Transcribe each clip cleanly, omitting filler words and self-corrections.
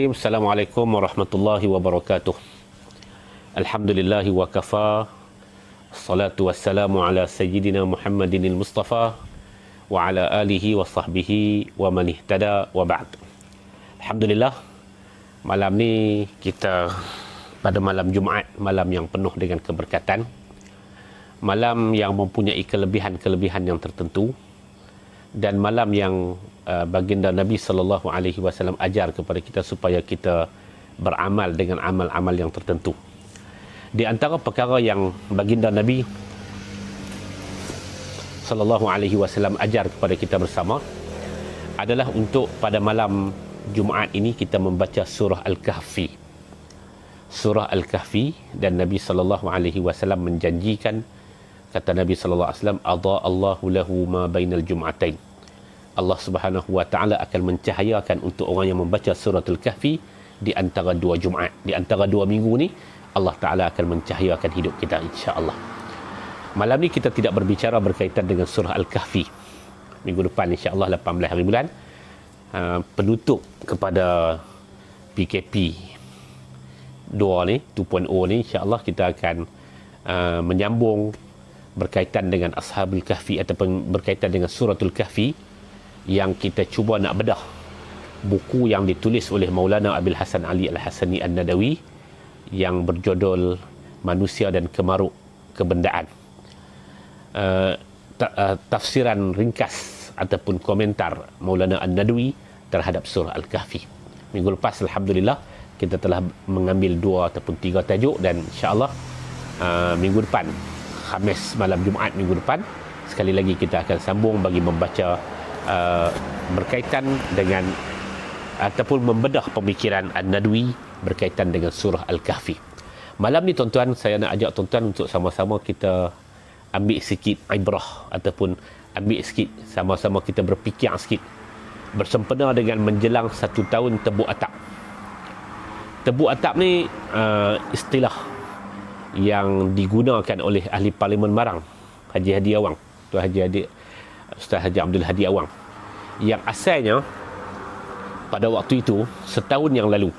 Assalamualaikum warahmatullahi wabarakatuh. Alhamdulillahi wa kafa. Salatu wassalamu ala sayyidina Muhammadinil Mustafa wa ala alihi wa sahbihi wa man ihtada wa ba'd. Alhamdulillah, malam ni kita pada malam Jumaat, malam yang penuh dengan keberkatan, malam yang mempunyai kelebihan-kelebihan yang tertentu, dan malam yang baginda Nabi SAW ajar kepada kita supaya kita beramal dengan amal-amal yang tertentu. Di antara perkara yang baginda Nabi SAW ajar kepada kita bersama adalah untuk pada malam Jumaat ini kita membaca surah Al-Kahfi. Surah Al-Kahfi, dan Nabi SAW menjanjikan, kata Nabi SAW, "Adha Allahu lahu ma bainal jum'atain." Allah Subhanahu wa taala akan mencahayakan untuk orang yang membaca surah Al-Kahfi di antara dua Jumaat, di antara dua minggu ni Allah taala akan mencahayakan hidup kita, insya-Allah. Malam ni kita tidak berbicara berkaitan dengan surah Al-Kahfi. Minggu depan insya-Allah 18 hari bulan, penutup kepada PKP 2 ni, 2.0 ni, insya-Allah kita akan menyambung berkaitan dengan Ashabul Kahfi ataupun berkaitan dengan suratul Kahfi, yang kita cuba nak bedah buku yang ditulis oleh Maulana Abil Hasan Ali Al-Hasani An-Nadawi yang berjudul Manusia dan Kemaruk Kebendaan. Tafsiran ringkas ataupun komentar Maulana An-Nadawi terhadap surah Al-Kahfi. Minggu lepas alhamdulillah kita telah mengambil 2 ataupun 3 tajuk, dan insya-Allah minggu depan, Khamis malam Jumaat minggu depan, sekali lagi kita akan sambung bagi membaca berkaitan dengan ataupun membedah pemikiran An-Nadawi berkaitan dengan surah Al-Kahfi. Malam ni tuan-tuan, saya nak ajak tuan-tuan untuk sama-sama kita ambil sikit ibrah ataupun ambil sikit, sama-sama kita berfikir sikit bersempena dengan menjelang 1 tahun Tebuk Atap. Tebuk Atap ni istilah yang digunakan oleh ahli Parlimen Marang, Haji Hadi Awang, Tuan Ustaz Haji Abdul Hadi Awang, yang asalnya pada waktu itu setahun yang lalu,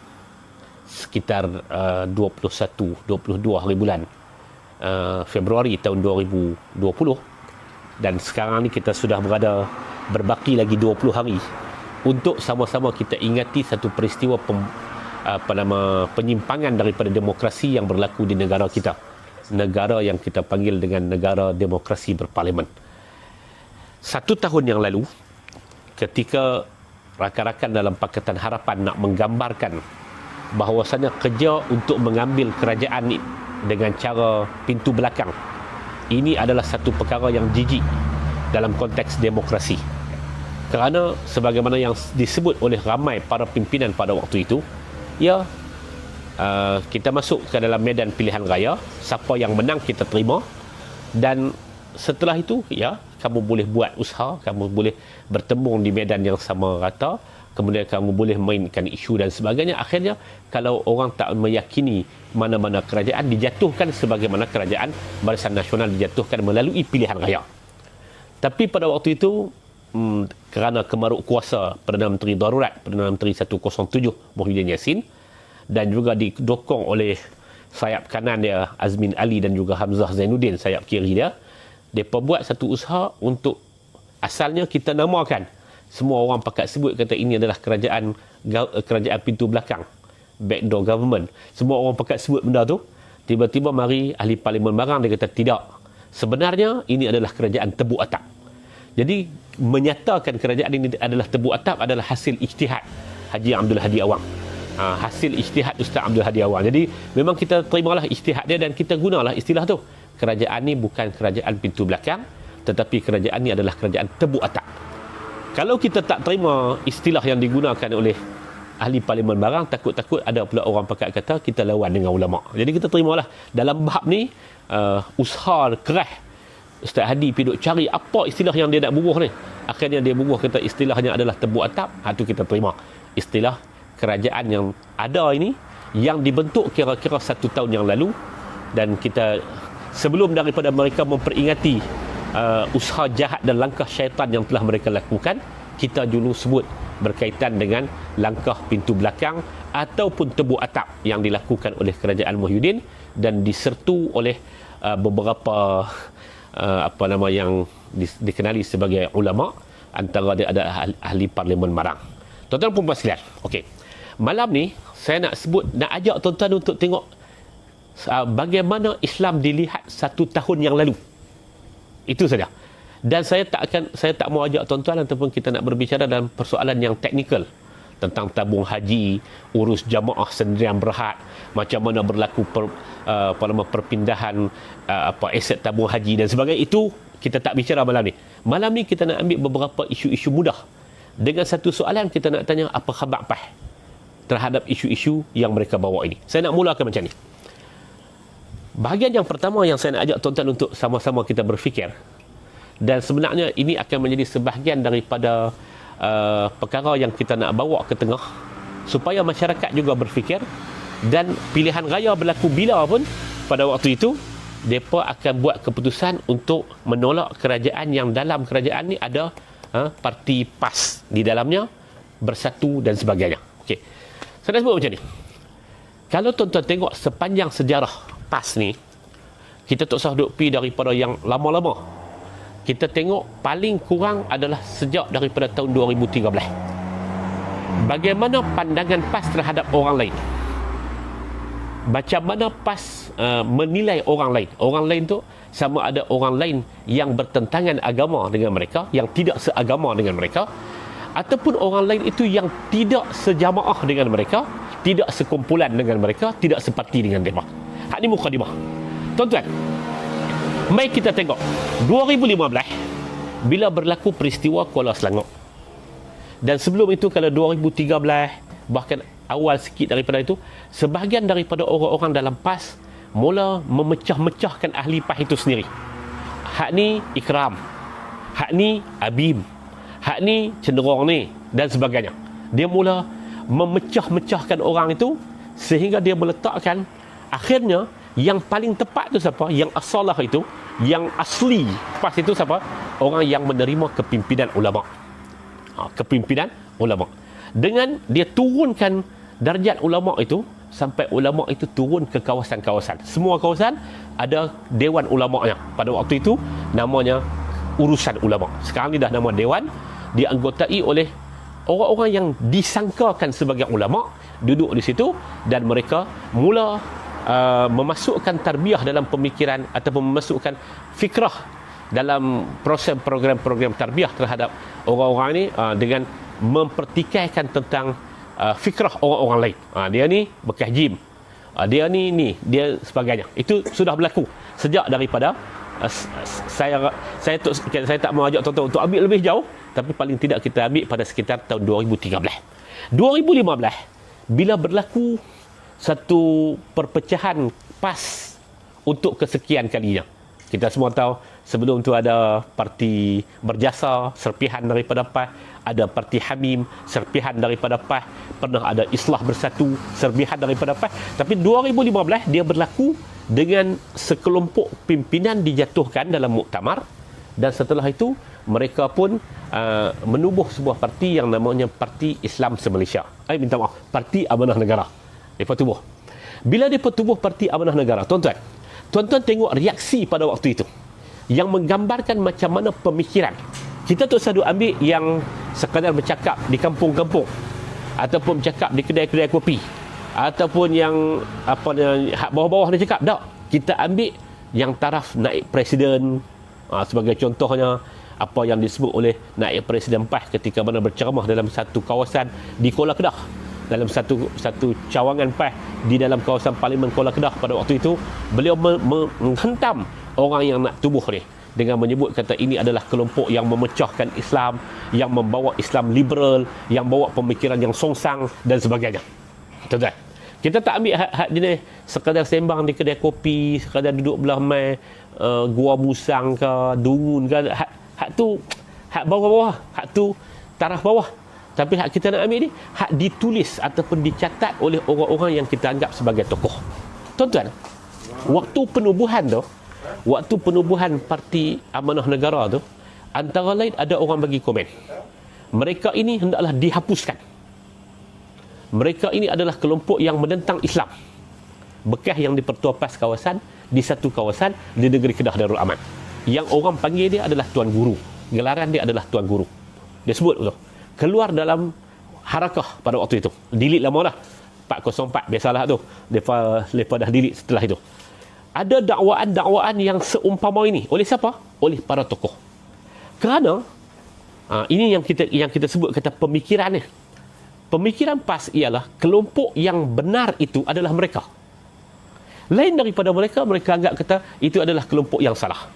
sekitar 22 hari bulan Februari tahun 2020, dan sekarang ni kita sudah berbaki lagi 20 hari untuk sama-sama kita ingati satu peristiwa penyimpangan daripada demokrasi yang berlaku di negara kita, negara yang kita panggil dengan negara demokrasi berparlimen. 1 tahun yang lalu, ketika rakan-rakan dalam Pakatan Harapan nak menggambarkan bahawasanya kerja untuk mengambil kerajaan dengan cara pintu belakang, ini adalah satu perkara yang jijik dalam konteks demokrasi. Kerana sebagaimana yang disebut oleh ramai para pimpinan pada waktu itu, ya, kita masuk ke dalam medan pilihan raya, siapa yang menang kita terima, dan setelah itu, ya, kamu boleh buat usaha, kamu boleh bertembung di medan yang sama rata, kemudian kamu boleh mainkan isu dan sebagainya. Akhirnya, kalau orang tak meyakini mana-mana kerajaan, dijatuhkan sebagaimana kerajaan Barisan Nasional dijatuhkan melalui pilihan raya. Tapi pada waktu itu, kerana kemaruk kuasa Perdana Menteri Darurat, Perdana Menteri 107 Muhyiddin Yassin, dan juga didokong oleh sayap kanan dia Azmin Ali dan juga Hamzah Zainuddin sayap kiri dia, mereka buat satu usaha untuk, asalnya kita namakan, semua orang pakat sebut kata ini adalah kerajaan pintu belakang, backdoor government, semua orang pakat sebut benda tu. Tiba-tiba mari ahli Parlimen Marang, dia kata tidak, sebenarnya ini adalah kerajaan Tebuk Atap. Jadi menyatakan kerajaan ini adalah Tebuk Atap adalah hasil ijtihad Haji Abdul Hadi Awang, hasil ijtihad Ustaz Abdul Hadi Awang. Jadi memang kita terimalah ijtihad dia dan kita gunalah istilah tu. Kerajaan ni bukan kerajaan pintu belakang, tetapi kerajaan ni adalah kerajaan Tebuk Atap. Kalau kita tak terima istilah yang digunakan oleh ahli Parlimen Marang, takut-takut ada pula orang pakat kata kita lawan dengan ulama'. Jadi kita terimalah dalam bab ni usaha keras Ustaz Hadi pergi duk cari apa istilah yang dia nak bubuh ni. Akhirnya dia bubuh kata istilahnya adalah Tebuk Atap. Itu kita terima istilah kerajaan yang ada ini, yang dibentuk kira-kira 1 tahun yang lalu, dan kita sebelum daripada mereka memperingati usaha jahat dan langkah syaitan yang telah mereka lakukan, kita dulu sebut berkaitan dengan langkah pintu belakang ataupun tebuk atap yang dilakukan oleh kerajaan Muhyiddin dan disertu oleh beberapa apa nama yang dikenali sebagai ulama, antara dia ada ahli parlimen Marang. Tuan-tuan dan puan sekalian, okey. Malam ni saya nak ajak tuan-tuan untuk tengok bagaimana Islam dilihat 1 tahun yang lalu. Itu saja. Dan saya tak mau ajak tuan-tuan ataupun kita nak berbicara dalam persoalan yang teknikal tentang tabung haji, urus jamaah sendirian berhad, macam mana berlaku perpindahan aset tabung haji dan sebagainya. Itu kita tak bicara malam ni. Malam ni kita nak ambil beberapa isu-isu mudah. Dengan satu soalan kita nak tanya apa khabar PAS terhadap isu-isu yang mereka bawa ini. Saya nak mulakan macam ni. Bahagian yang pertama yang saya nak ajak tuan-tuan untuk sama-sama kita berfikir, dan sebenarnya ini akan menjadi sebahagian daripada perkara yang kita nak bawa ke tengah supaya masyarakat juga berfikir, dan pilihan raya berlaku bila pun pada waktu itu mereka akan buat keputusan untuk menolak kerajaan yang dalam kerajaan ni ada parti PAS di dalamnya, Bersatu dan sebagainya. Okey. Saya nak sebut macam ni. Kalau tuan-tuan tengok sepanjang sejarah PAS ni, kita tak usah duk pi daripada yang lama-lama. Kita tengok paling kurang adalah sejak daripada tahun 2013. Bagaimana pandangan PAS terhadap orang lain? Macam mana PAS menilai orang lain? Orang lain tu sama ada orang lain yang bertentangan agama dengan mereka, yang tidak seagama dengan mereka, ataupun orang lain itu yang tidak sejamaah dengan mereka, tidak sekumpulan dengan mereka, tidak separti dengan mereka. Hak ni mukadimah. Tuan-tuan, mari kita tengok 2015 bila berlaku peristiwa Kuala Selangor. Dan sebelum itu, kalau 2013 bahkan awal sikit daripada itu, sebahagian daripada orang-orang dalam PAS mula memecah-mecahkan ahli PAS itu sendiri. Hak ni Ikram, hak ni Abim, hak ni cenderung ni dan sebagainya. Dia mula memecah-mecahkan orang itu sehingga dia meletakkan akhirnya yang paling tepat tu siapa? Yang asalah itu, yang asli PAS itu siapa? Orang yang menerima kepimpinan ulama. Kepimpinan ulama. Dengan dia turunkan darjat ulama itu sampai ulama itu turun ke kawasan-kawasan. Semua kawasan ada dewan ulamanya. Pada waktu itu namanya urusan ulama. Sekarang ni dah nama dewan, dianggotai oleh orang-orang yang disangkakan sebagai ulama duduk di situ, dan mereka mula memasukkan tarbiyah dalam pemikiran ataupun memasukkan fikrah dalam proses program-program tarbiyah terhadap orang-orang ini dengan mempertikaikan tentang fikrah orang-orang lain. Dia ni bekas jim, dia ni dia sebagainya. Itu sudah berlaku sejak daripada saya tak mau ajak tuan-tuan untuk ambil lebih jauh, tapi paling tidak kita ambil pada sekitar tahun 2013. 2015 bila berlaku satu perpecahan PAS untuk kesekian kalinya. Kita semua tahu sebelum tu ada parti Berjasa, serpihan daripada PAS, ada parti Hamim, serpihan daripada PAS, pernah ada Islah Bersatu, serpihan daripada PAS. Tapi 2015 dia berlaku dengan sekelompok pimpinan dijatuhkan dalam muktamar, dan setelah itu mereka pun menubuh sebuah parti yang namanya Parti Islam Se-Malaysia. Minta maaf, Parti Amanah Negara. Mereka tubuh. Bila mereka tubuh Parti Amanah Negara, tuan-tuan tengok reaksi pada waktu itu yang menggambarkan macam mana pemikiran. Kita tak usah ambil yang sekadar bercakap di kampung-kampung ataupun bercakap di kedai-kedai kopi ataupun yang bawah-bawah dia cakap. Tak, kita ambil yang taraf naib presiden. Sebagai contohnya apa yang disebut oleh naib presiden PAS ketika mana berceramah dalam satu kawasan di Kuala Kedah, dalam satu cawangan PAS di dalam kawasan Parlimen Kuala Kedah pada waktu itu, beliau menghentam orang yang nak tubuh ni dengan menyebut kata ini adalah kelompok yang memecahkan Islam, yang membawa Islam liberal, yang bawa pemikiran yang songsang dan sebagainya. Tuan-tuan, kita tak ambil hak jenis sekadar sembang di kedai kopi, sekadar duduk belah mai gua musang ke dungun ke, hak tu hak bawah-bawah, hak tu taraf bawah. Tapi hak kita nak ambil ni hak ditulis ataupun dicatat oleh orang-orang yang kita anggap sebagai tokoh. Tuan-tuan, waktu penubuhan Parti Amanah Negara tu, antara lain ada orang bagi komen, mereka ini hendaklah dihapuskan. Mereka ini adalah kelompok yang menentang Islam. Bekas yang dipertuapas kawasan di satu kawasan di negeri Kedah Darul Aman. Yang orang panggil dia adalah Tuan Guru. Gelaran dia adalah Tuan Guru. Dia sebut tu. Keluar dalam harakah pada waktu itu. Delete lama dah. 404 biasalah tu. Lepas dah delete setelah itu. Ada dakwaan-dakwaan yang seumpama ini. Oleh siapa? Oleh para tokoh. Kerana ini yang kita sebut kata pemikiran ni. Pemikiran PAS ialah kelompok yang benar itu adalah mereka. Lain daripada mereka anggap kata itu adalah kelompok yang salah.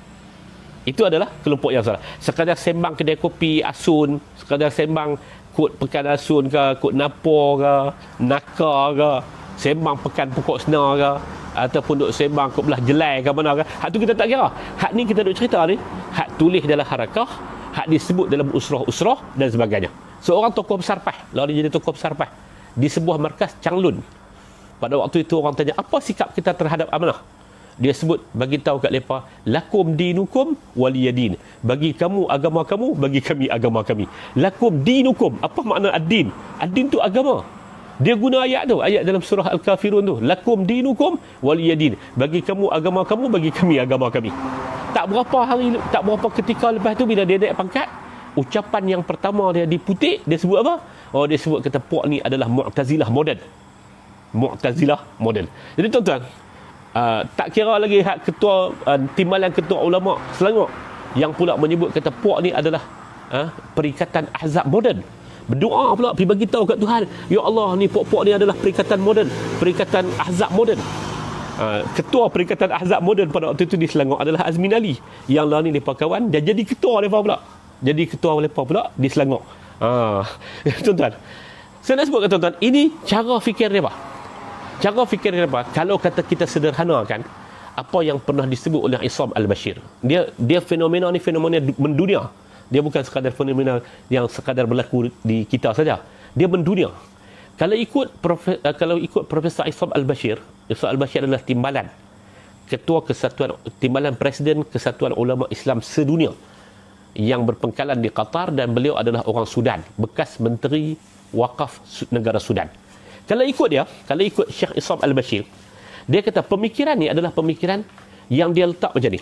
Itu adalah kelompok yang salah. Sekadar sembang kedai kopi Asun, sekadar sembang kod pekan Asun ke, kod Napor ke, Nakar ke, sembang pekan pokok senar ke, ataupun duk sembang kod belah Jelai ke mana ke. Hak tu kita tak kira. Hak ni kita duk cerita ni, hak tulis dalam harakah, hak disebut dalam usrah-usrah dan sebagainya. Seorang tokoh besar PAS, lalu dia jadi tokoh besar PAS di sebuah markas Changlun. Pada waktu itu orang tanya, apa sikap kita terhadap amanah? Dia sebut, bagi tahu kat mereka, lakum dinukum waliyadin. Bagi kamu agama kamu, bagi kami agama kami. Lakum dinukum. Apa makna ad-din? Ad-din tu agama. Dia guna ayat tu, ayat dalam surah Al-Kafirun tu. Lakum dinukum waliyadin. Bagi kamu agama kamu, bagi kami agama kami. Tak berapa ketika lepas tu bila dia naik pangkat, ucapan yang pertama dia diputik, dia sebut apa? Oh, dia sebut kata puak ni adalah Mu'tazilah moden. Mu'tazilah moden. Jadi tuan-tuan, tak kira lagi hak ketua timbalan ketua ulama Selangor yang pula menyebut kata puak ni adalah perikatan ahzab moden. Berdoa pula pergi bagi tahu kat Tuhan, ya Allah ni puak-puak ni adalah perikatan moden, perikatan ahzab moden. Ketua perikatan ahzab moden pada waktu itu di Selangor adalah Azmin Ali, yang lah ni lepas kawan dia jadi ketua lepas pula. Jadi ketua lepas pula di Selangor. Tuan-tuan, saya nak sebut kat tuan-tuan, ini cara fikir dia apa? Cara fikir dia apa? Kalau kata kita sederhanakan apa yang pernah disebut oleh Isam Al-Bashir, dia fenomena ni fenomena mendunia. Dia bukan sekadar fenomena yang sekadar berlaku di kita saja. Dia mendunia. Kalau ikut Profesor Isam Al-Bashir, Isam Al-Bashir adalah timbalan ketua kesatuan, timbalan Presiden Kesatuan Ulama Islam Sedunia yang berpengkalan di Qatar, dan beliau adalah orang Sudan, bekas Menteri Wakaf negara Sudan. Kalau ikut Syekh Isam Al-Bashir, dia kata pemikiran ni adalah pemikiran yang dia letak macam ni.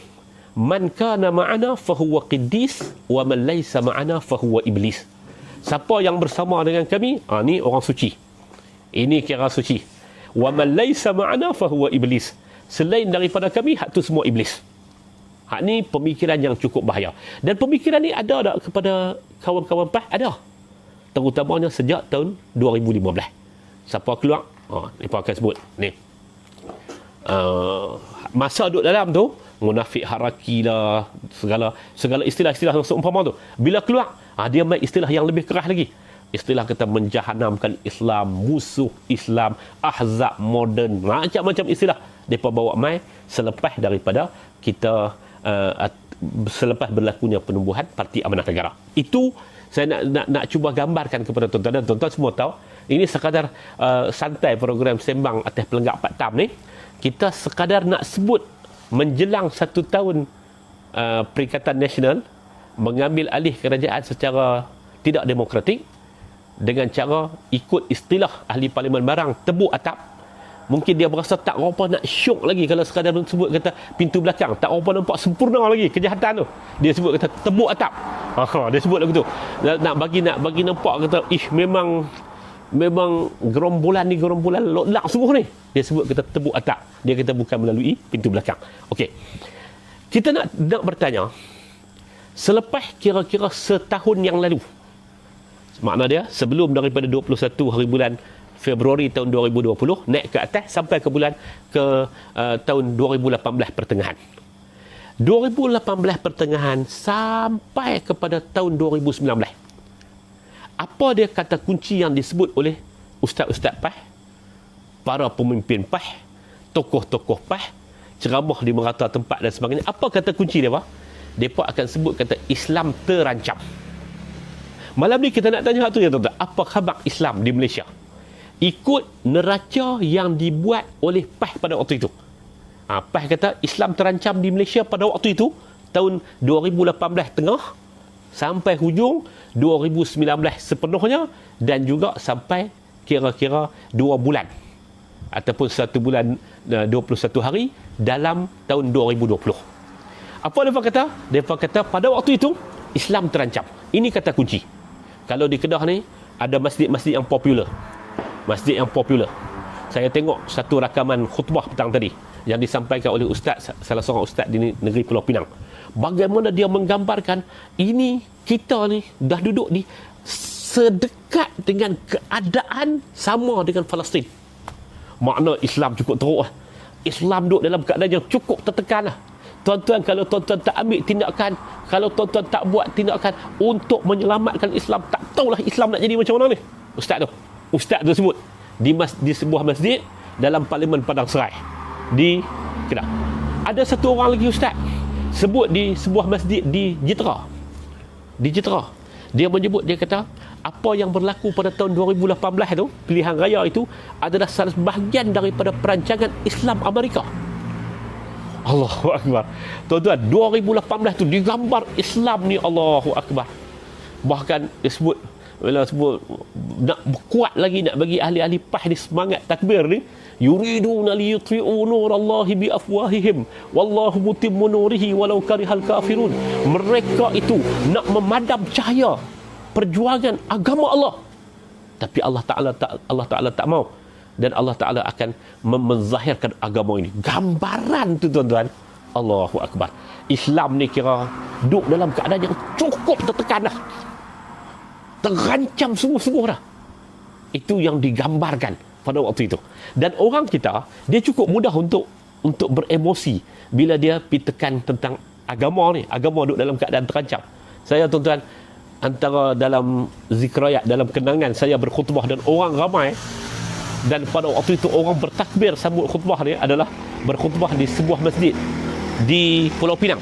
Man kana ma'ana fahuwa qiddis wa man laysa ma'ana fahuwa iblis. Siapa yang bersama dengan kami, ni orang suci. Ini kira suci. Wa man laysa ma'ana fahuwa iblis. Selain daripada kami, hak tu semua iblis. Hak ni pemikiran yang cukup bahaya. Dan pemikiran ni ada tak kepada kawan-kawan PAS? Ada. Terutamanya sejak tahun 2015. Siapa keluar? Mereka akan sebut. Ni. Masa duduk dalam tu, munafik haraki lah, segala istilah-istilah yang seumpama tu. Bila keluar, dia main istilah yang lebih keras lagi. Istilah kata menjahanamkan Islam, musuh Islam, ahzab moden, macam-macam istilah. Mereka bawa main selepas daripada kita selepas berlakunya penubuhan Parti Amanah Negara. Itu saya nak cuba gambarkan kepada tuan-tuan, dan tuan-tuan semua tahu ini sekadar santai program sembang atas pelenggak 4 tam ni. Kita sekadar nak sebut menjelang 1 tahun Perikatan Nasional mengambil alih kerajaan secara tidak demokratik dengan cara ikut istilah ahli parlimen barang tebuk atap. Mungkin dia berasa tak apa nak syok lagi kalau sekadar sebut kata pintu belakang, tak apa nampak sempurna lagi kejahatan tu. Dia sebut kata tebuk atap. Dia sebut lagu tu. Nak bagi nampak kata memang gerombolan ni gerombolan lolak semua ni. Dia sebut kata tebuk atap. Dia kata bukan melalui pintu belakang. Okey. Kita nak bertanya, selepas kira-kira setahun yang lalu, makna dia sebelum daripada 21 hari bulan Februari tahun 2020 naik ke atas sampai ke bulan tahun 2018 pertengahan. 2018 pertengahan sampai kepada tahun 2019. Apa dia kata kunci yang disebut oleh ustaz-ustaz PAS, para pemimpin PAS, tokoh-tokoh PAS, ceramah di merata tempat dan sebagainya? Apa kata kunci dia, Pak? Mereka akan sebut kata Islam terancam. Malam ni kita nak tanya satu ya tuan-tuan, apa khabar Islam di Malaysia? Ikut neraca yang dibuat oleh PAS pada waktu itu. PAS kata Islam terancam di Malaysia pada waktu itu, tahun 2018 tengah sampai hujung 2019 sepenuhnya, dan juga sampai kira-kira 2 bulan ataupun 1 bulan 21 hari dalam tahun 2020. Apa mereka kata? Mereka kata pada waktu itu Islam terancam. Ini kata kunci. Kalau di Kedah ni ada masjid-masjid yang popular. Masjid yang popular. Saya tengok satu rakaman khutbah petang tadi yang disampaikan oleh ustaz, salah seorang ustaz di negeri Pulau Pinang. Bagaimana dia menggambarkan ini kita ni dah duduk di sedekat dengan keadaan sama dengan Palestin. Makna Islam cukup teruk lah. Islam duduk dalam keadaan yang cukup tertekan lah. Tuan-tuan, kalau tuan-tuan tak ambil tindakan, kalau tuan-tuan tak buat tindakan untuk menyelamatkan Islam, tak tahulah Islam nak jadi macam mana ni. Ustaz tu sebut di sebuah masjid dalam Parlimen Padang Serai di Kedah. Ada satu orang lagi ustaz sebut di sebuah masjid di Jitera. Dia menyebut, dia kata apa yang berlaku pada tahun 2018 tu, pilihan raya itu adalah salah bahagian daripada perancangan Islam Amerika. Allahu Akbar. Tuan-tuan, 2018 tu digambar Islam ni, Allahu Akbar. Bahkan disebut, bila sebut nak kuat lagi, nak bagi ahli-ahli PAS ni semangat takbir ni, yuriduna liyutfi'u nurallahi biafwahihim wallahu mutimmu nurihi walau karihal kafirun. Mereka itu nak memadam cahaya perjuangan agama Allah, tapi Allah Taala tak mau, dan Allah Taala akan menzahirkan agama ini. Gambaran tu tuan-tuan, Allahu Akbar. Islam ni kira duduk dalam keadaan yang cukup tertekan dah, terancam sungguh-sungguh dah. Itu yang digambarkan pada waktu itu. Dan orang kita, dia cukup mudah untuk beremosi bila dia pergi tekan tentang agama ni. Agama duduk dalam keadaan terancam. Saya tuan-tuan, antara dalam zikrayat, dalam kenangan saya berkhutbah dan orang ramai, dan pada waktu itu orang bertakbir sambut khutbah ni adalah berkhutbah di sebuah masjid di Pulau Pinang.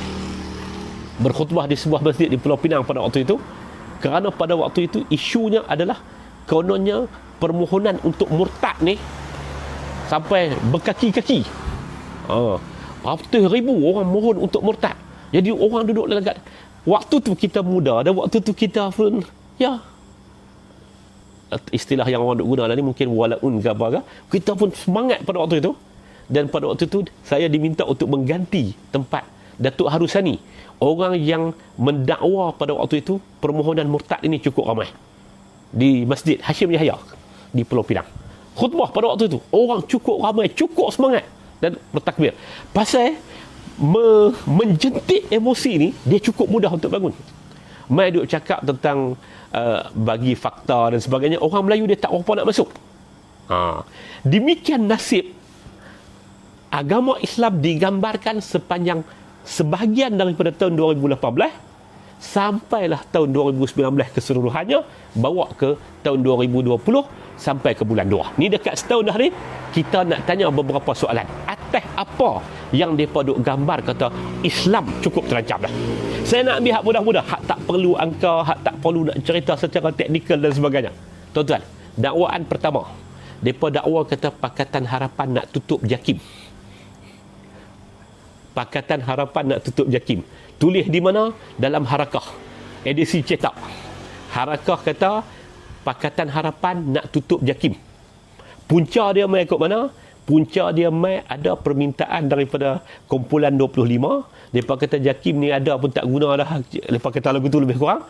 Berkhutbah di sebuah masjid di Pulau Pinang pada waktu itu, kerana pada waktu itu isunya adalah kononnya permohonan untuk murtad ni sampai berkaki-kaki. Ratus ribu orang mohon untuk murtad. Jadi orang duduk dalam keadaan, waktu tu kita muda dan waktu tu kita pun, ya, istilah yang orang duk guna ni mungkin walaun ke apa ke, kita pun semangat pada waktu itu. Dan pada waktu itu saya diminta untuk mengganti tempat Datuk Harusani. Orang yang mendakwa pada waktu itu permohonan murtad ini cukup ramai di Masjid Hashim Yahya di Pulau Pinang. Khutbah pada waktu itu orang cukup ramai, cukup semangat dan bertakbir. Pasal menjentik emosi ni, dia cukup mudah untuk bangun. Mai duk cakap tentang bagi fakta dan sebagainya, orang Melayu dia tak apa nak masuk. Demikian nasib agama Islam digambarkan sebahagian daripada tahun 2018 sampailah tahun 2019 keseluruhannya, bawa ke tahun 2020 sampai ke bulan 2. Ni dekat setahun dah ni. Kita nak tanya beberapa soalan atas apa yang mereka duk gambar, kata Islam cukup terancam dah. Saya nak ambil hak mudah-mudah, hak tak perlu angka, hak tak perlu nak cerita secara teknikal dan sebagainya. Tuan-tuan, dakwaan pertama, mereka dakwa kata Pakatan Harapan nak tutup JAKIM. Pakatan Harapan nak tutup JAKIM. Tulis di mana? Dalam Harakah, edisi cetak. Harakah kata Pakatan Harapan nak tutup JAKIM. Punca dia mai kat mana? Punca dia mai ada permintaan daripada kumpulan 25. Mereka kata JAKIM ni ada pun tak guna dah. Mereka kata lagu tu lebih kurang.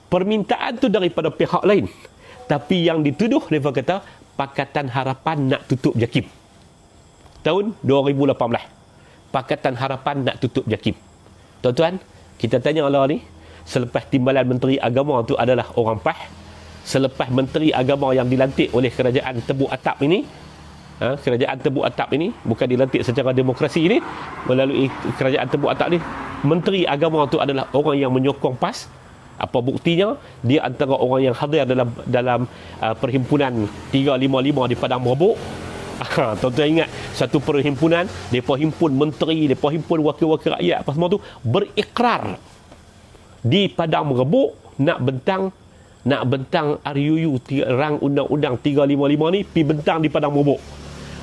Permintaan tu daripada pihak lain. Tapi yang dituduh, mereka kata Pakatan Harapan nak tutup JAKIM. Tahun 2018. Pakatan Harapan nak tutup JAKIM. Tuan-tuan, kita tanya Allah ni, selepas timbalan Menteri Agama tu adalah orang PAS, selepas Menteri Agama yang dilantik oleh Kerajaan Tebuk Atap ini, Kerajaan Tebuk Atap ini bukan dilantik secara demokrasi ini, melalui Kerajaan Tebuk Atap ni, Menteri Agama tu adalah orang yang menyokong PAS. Apa buktinya? Dia antara orang yang hadir dalam perhimpunan 355 di Padang Merebuk. Tuan-tuan ingat, satu perhimpunan, mereka himpun menteri, mereka himpun wakil-wakil rakyat, apa semua tu berikrar di Padang Merebuk nak bentang RUU rang undang-undang 355 ni, pi bentang di Padang Merebuk.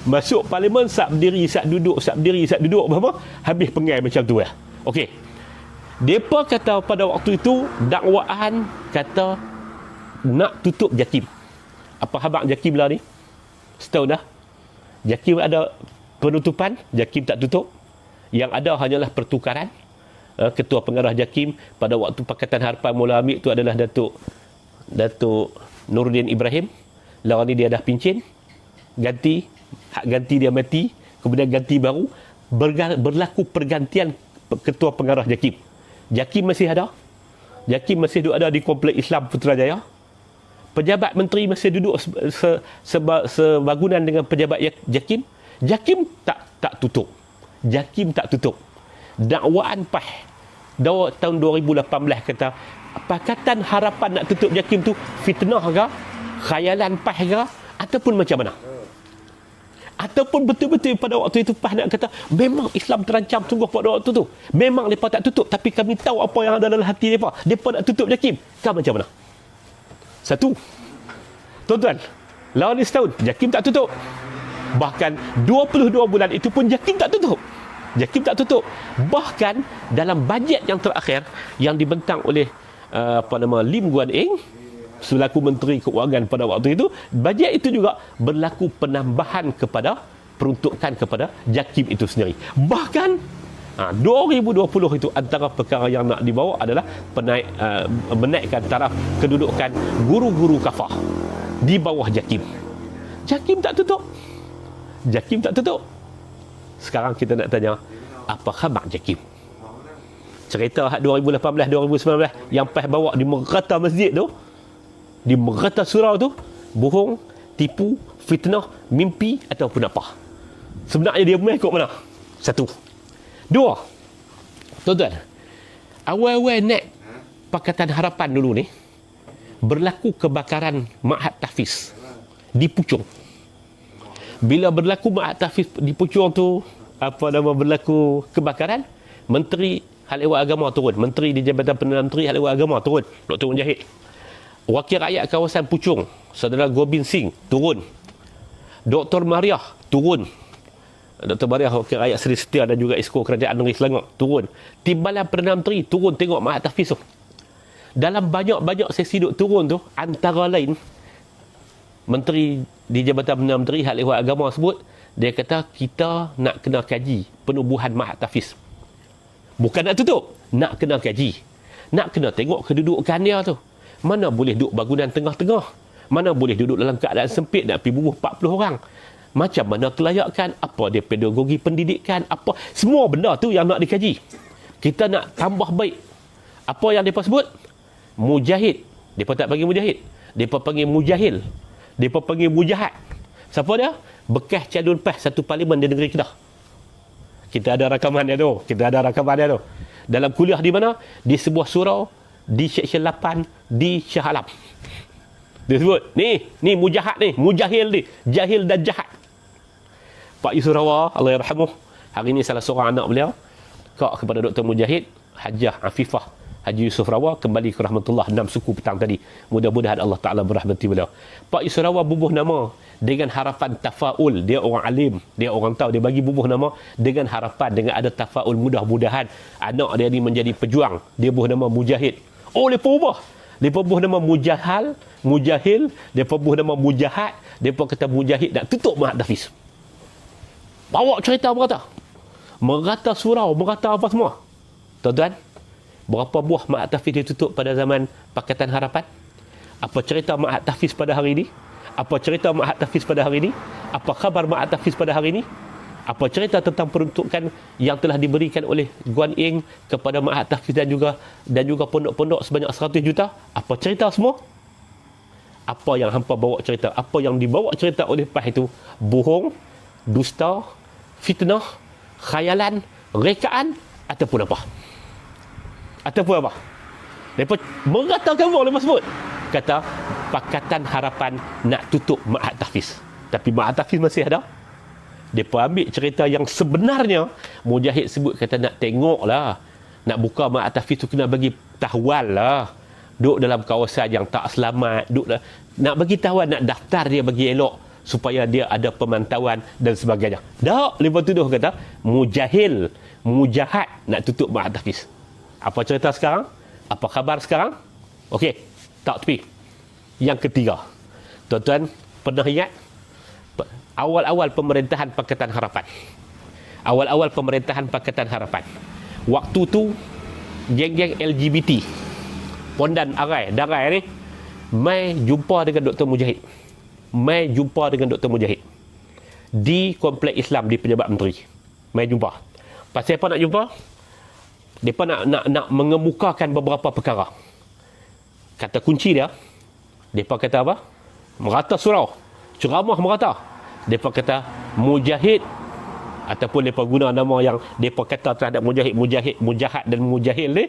Masuk parlimen, sat berdiri, sat duduk, apa, habis pengai macam tu lah. Okey. Depa kata pada waktu itu dakwaan kata nak tutup JAKIM. Apa khabar JAKIM lah ni? Setahun dah. JAKIM ada penutupan, JAKIM tak tutup. Yang ada hanyalah pertukaran. Ketua pengarah JAKIM pada waktu Pakatan Harapan mula ambil tu adalah Datuk Nuruddin Ibrahim. Lawan ni dia dah pincin, ganti, hak ganti dia mati, kemudian ganti baru, berlaku pergantian ketua pengarah JAKIM. JAKIM masih ada. JAKIM masih duduk ada di Kompleks Islam Putrajaya. Pejabat menteri masih duduk sebagunan dengan pejabat JAKIM. JAKIM tak tutup. JAKIM tak tutup. Dakwaan PAS tahun 2018 kata Pakatan Harapan nak tutup JAKIM tu fitnah ke, khayalan PAS ke, ataupun macam mana? Ataupun betul-betul pada waktu itu PAS nak kata memang Islam terancam sungguh pada waktu tu. Memang mereka tak tutup, tapi kami tahu apa yang ada dalam hati mereka. Mereka nak tutup JAKIM. Kan macam mana? Satu. Tuan-tuan, lawan ni setahun, JAKIM tak tutup. Bahkan 22 bulan itu pun JAKIM tak tutup. JAKIM tak tutup. Bahkan dalam bajet yang terakhir yang dibentang oleh Lim Guan Eng selaku Menteri Keuangan pada waktu itu, bajet itu juga berlaku penambahan kepada peruntukan kepada JAKIM itu sendiri. Bahkan 2020 itu antara perkara yang nak dibawa adalah menaikkan taraf kedudukan guru-guru kafah di bawah JAKIM. JAKIM tak tutup. JAKIM tak tutup. Sekarang kita nak tanya, apa khabar JAKIM? Cerita 2018-2019 yang PAS bawa di merata masjid tu, di merata surau tu, bohong, tipu, fitnah, mimpi ataupun apa? Sebenarnya dia ikut mana? Satu. Dua. Tuan-tuan, awal-awal naik Pakatan Harapan dulu ni, berlaku kebakaran Ma'had Tahfiz di Puchong. Bila berlaku Ma'had Tahfiz di Puchong tu, berlaku kebakaran, Menteri Hal Ehwal Agama turun. Menteri di Jabatan Perdana Menteri Hal Ehwal Agama turun. Dr. Mujahid. Wakil Rakyat Kawasan Puchong, Saudara Gobind Singh, turun. Dr. Mariah, turun. Dr. Mariah, Wakil Rakyat Seri Setia dan juga Esko Kerajaan Negeri Selangor, turun. Timbalan Perdana Menteri, turun tengok Ma'had Tahfiz tu. Dalam banyak-banyak sesi duk turun tu, antara lain, Menteri di Jabatan Perdana Menteri Hal Ehwal Agama sebut, dia kata kita nak kena kaji penubuhan Ma'had Tahfiz. Bukan nak tutup, nak kena kaji. Nak kena tengok kedudukan dia tu. Mana boleh duduk bangunan tengah-tengah? Mana boleh duduk dalam keadaan sempit nak pergi bubuh 40 orang? Macam mana kelayakan? Apa dia pedagogi pendidikan? Apa? Semua benda tu yang nak dikaji. Kita nak tambah baik. Apa yang mereka sebut? Mujahid. Mereka tak panggil mujahid. Mereka panggil mujahil. Mereka panggil mujahat. Siapa dia? Bekas calon PAS satu parlimen di negeri Kedah. Kita ada rakaman dia tu. Dalam kuliah di mana? Di sebuah surau di Seksyen 8 di Shah Alam. Dia sebut, ni mujahat ni, mujahil ni, jahil dan jahat. Pak Yusuf Rawa, Allah yarhamuh, hari ini salah seorang anak beliau, kak kepada Dr. Mujahid, Hajjah Afifah Haji Yusuf Rawa kembali ke rahmatullah 6 suku petang tadi. Mudah-mudahan Allah Ta'ala berahmati beliau. Pak Yusuf Rawa bubuh nama dengan harapan tafaul. Dia orang alim, dia orang tahu, dia bagi bubuh nama dengan harapan, dengan ada tafaul, mudah-mudahan anak dia ni menjadi pejuang. Dia bubuh nama Mujahid. Oh, dia ubah. Dia bubuh nama Mujahal, Mujahil, dia bubuh nama Mujahat, dia kata Mujahid nak tutup Ma'had Tahfiz. Bawa cerita merata surau, merata apa semua. Tuan-tuan, berapa buah Ma'had Tahfiz ditutup pada zaman Pakatan Harapan? Apa cerita Ma'had Tahfiz pada hari ini? Apa cerita Ma'had Tahfiz pada hari ini? Apa khabar Ma'had Tahfiz pada hari ini? Apa cerita tentang peruntukan yang telah diberikan oleh Guan Eng kepada Ma'had Tahfiz dan juga pondok-pondok sebanyak 100 juta? Apa cerita semua? Apa yang hampa bawa cerita? Apa yang dibawa cerita oleh PAS itu? Bohong, dusta, fitnah, khayalan, rekaan ataupun apa? Mereka mengatakan apa mereka sebut? Kata Pakatan Harapan nak tutup Ma'had Tahfiz. Tapi Ma'had Tahfiz masih ada. Mereka ambil cerita yang sebenarnya Mujahid sebut, kata nak tengok lah, nak buka Ma'had Tahfiz tu kena bagi tahwal lah, duduk dalam kawasan yang tak selamat, nak bagi tahwal, nak daftar dia bagi elok supaya dia ada pemantauan dan sebagainya. Tak, lepas tuduh kata mujahil, mujahat nak tutup Ma'had Tahfiz. Apa cerita sekarang? Apa khabar sekarang? Okey, tak tepi. Yang ketiga, Tuan-tuan pernah ingat awal-awal pemerintahan Pakatan Harapan. Awal-awal pemerintahan Pakatan Harapan. Waktu tu geng-geng LGBT Pondan Arai, Darai ni mai jumpa dengan Dr. Mujahid. Mai jumpa dengan Dr. Mujahid di Kompleks Islam di Pejabat Menteri. Mai jumpa. Pasal apa nak jumpa? Mereka nak mengemukakan beberapa perkara. Kata kunci dia, mereka kata apa? Merata surau. Ceramah merata. Mereka kata Mujahid, ataupun mereka guna nama yang mereka kata terhadap Mujahid, Mujahad dan Mujahil ni,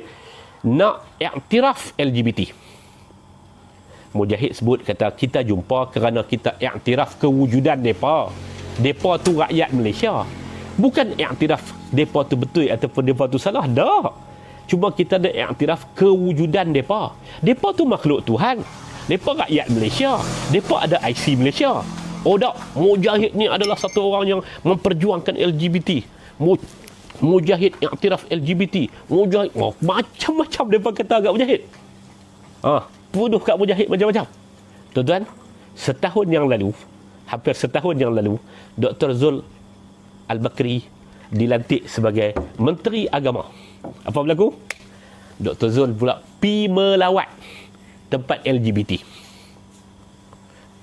nak iktiraf LGBT. Mujahid sebut, kata kita jumpa kerana kita iktiraf kewujudan mereka. Mereka tu rakyat Malaysia. Bukan iktiraf mereka tu betul ataupun mereka tu salah. Tak. Cuma kita ada iktiraf kewujudan mereka. Mereka tu makhluk Tuhan. Mereka rakyat Malaysia. Mereka ada IC Malaysia. Oh tak, Mujahid ni adalah satu orang yang memperjuangkan LGBT. Mujahid iktiraf LGBT. Mujahid, macam-macam mereka kata agak Mujahid. Tuduh kat Mujahid macam-macam. Tuan-tuan, setahun yang lalu, hampir setahun yang lalu, Dr. Zul Al-Bakri dilantik sebagai Menteri Agama. Apa berlaku? Dr. Zul pula pi melawat tempat LGBT.